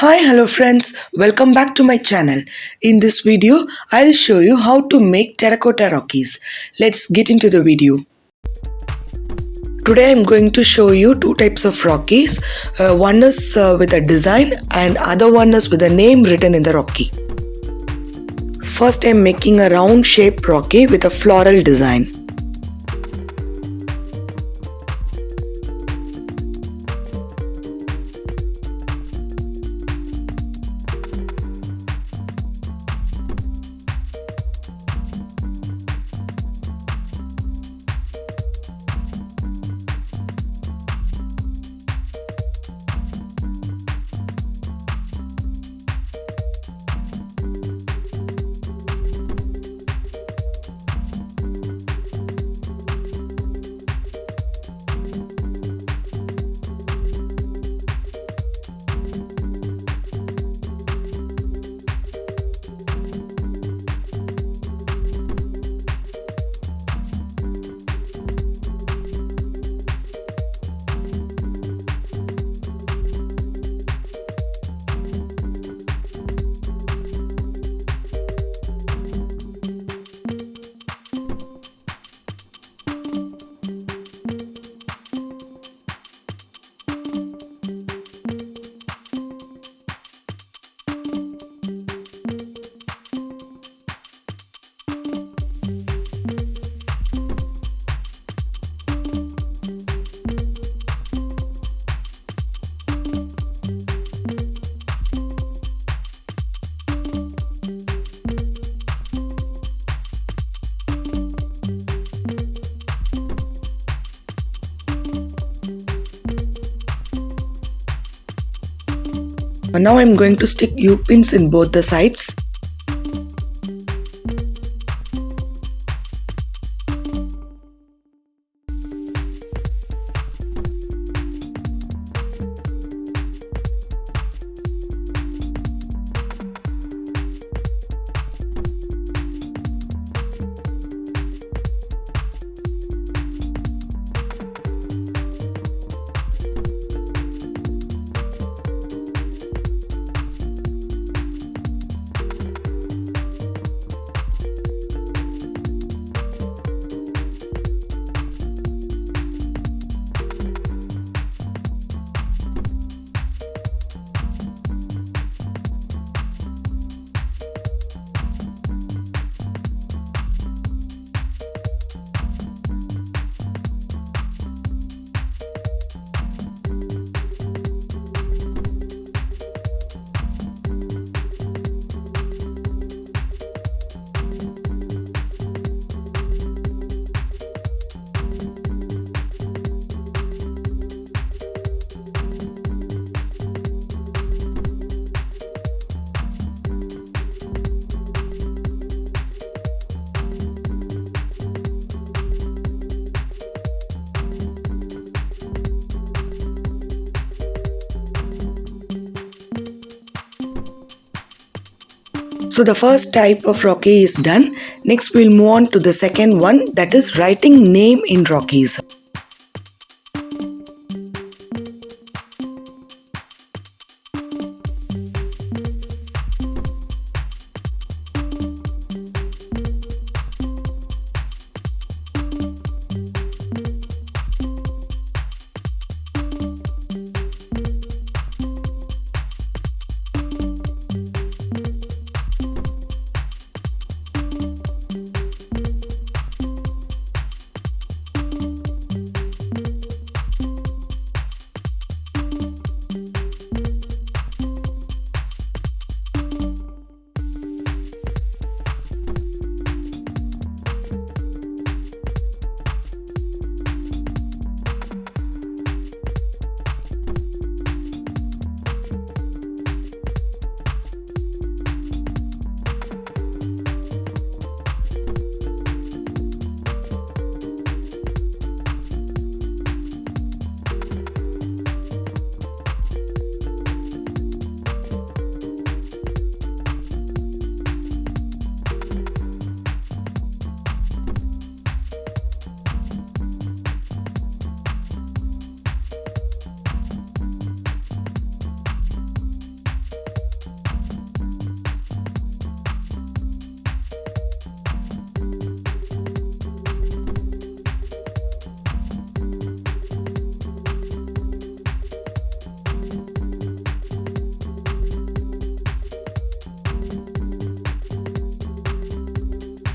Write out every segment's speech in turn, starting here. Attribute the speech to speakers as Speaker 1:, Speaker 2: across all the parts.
Speaker 1: Hi, hello friends, welcome back to my channel. In this video, I'll show you how to make terracotta rockies. Let's get into the video. Today I'm going to show you two types of rockies. One is with a design and other one is with a name written in the rocky. First I'm making a round shaped rocky with a floral design. Now I'm going to stick U-pins in both the sides. So the first type of rocky is done. Next we'll move on to the second one, that is writing name in rockies.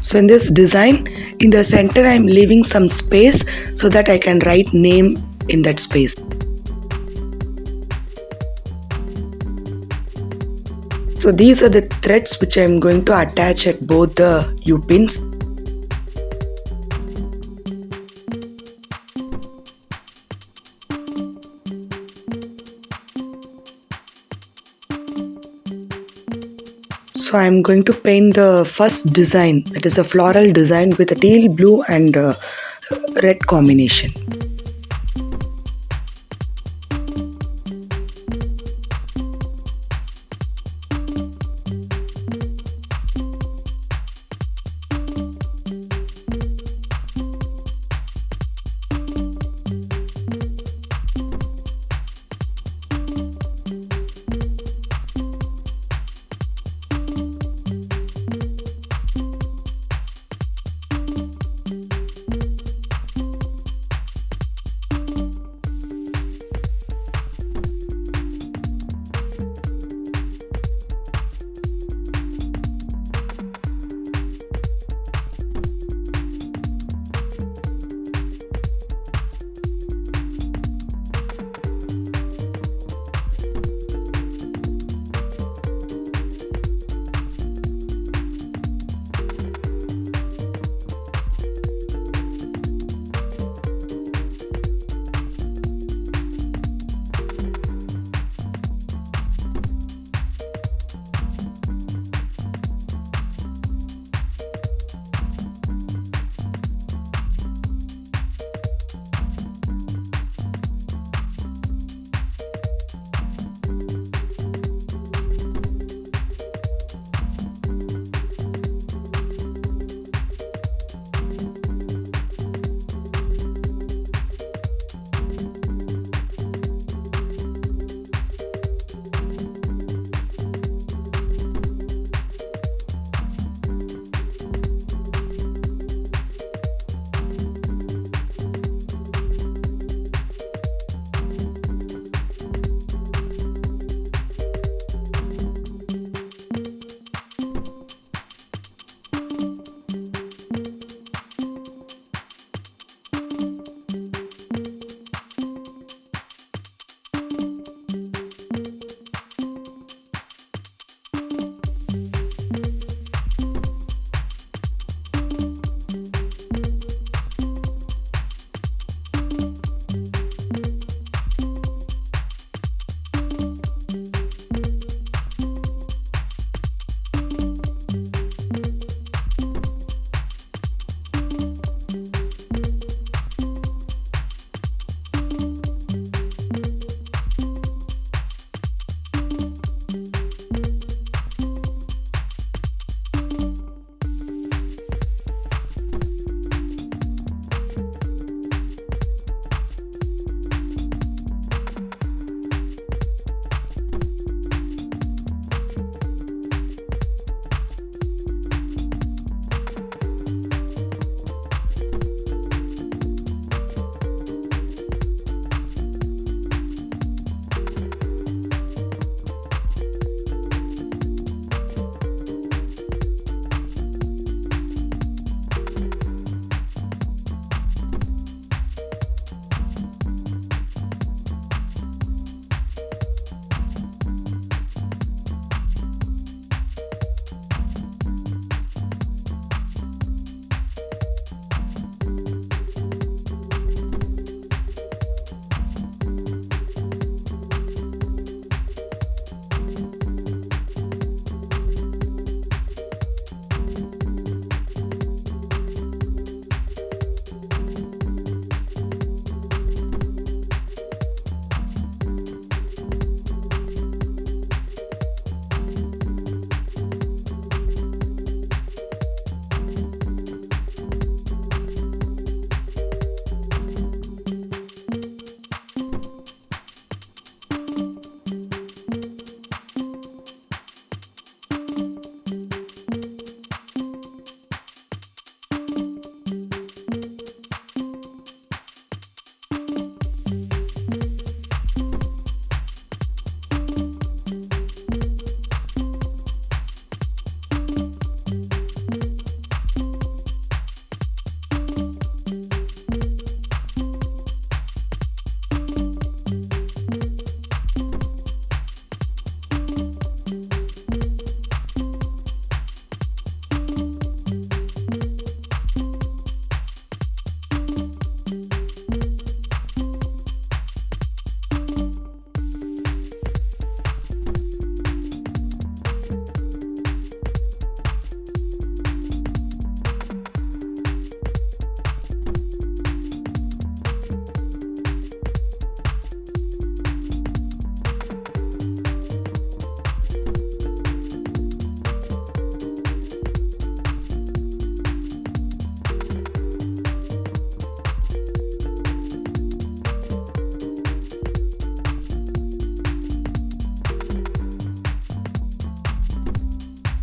Speaker 1: So in this design, in the center I am leaving some space so that I can write name in that space. So these are the threads which I am going to attach at both the U-pins. So I am going to paint the first design, that is a floral design with a teal blue and red combination.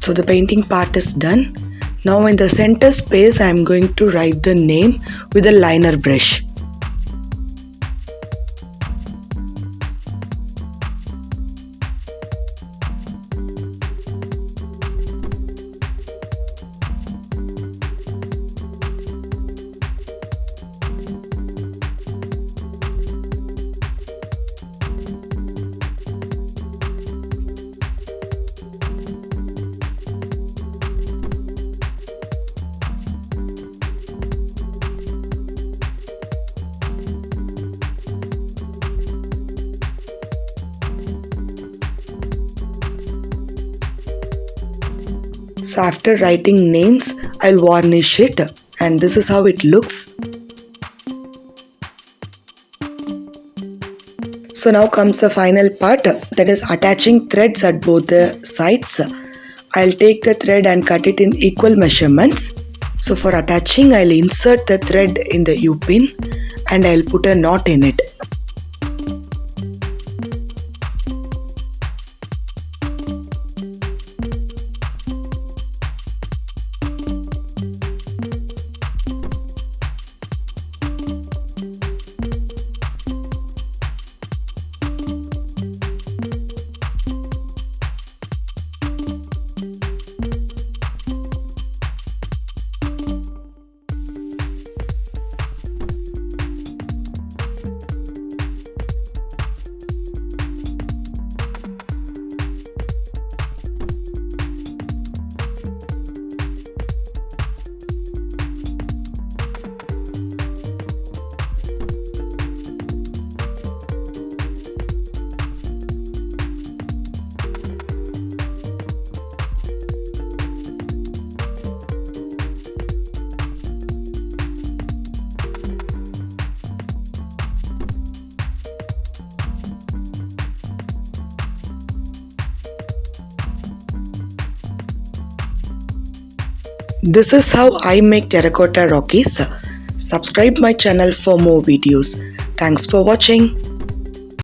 Speaker 1: So the painting part is done. Now in the center space I am going to write the name with a liner brush. So after writing names, I'll varnish it, and this is how it looks. So now comes the final part, that is attaching threads at both the sides. I'll take the thread and cut it in equal measurements. So for attaching, I'll insert the thread in the U-pin and I'll put a knot in it. This is how I make terracotta Rockies. Subscribe my channel for more videos. Thanks for watching.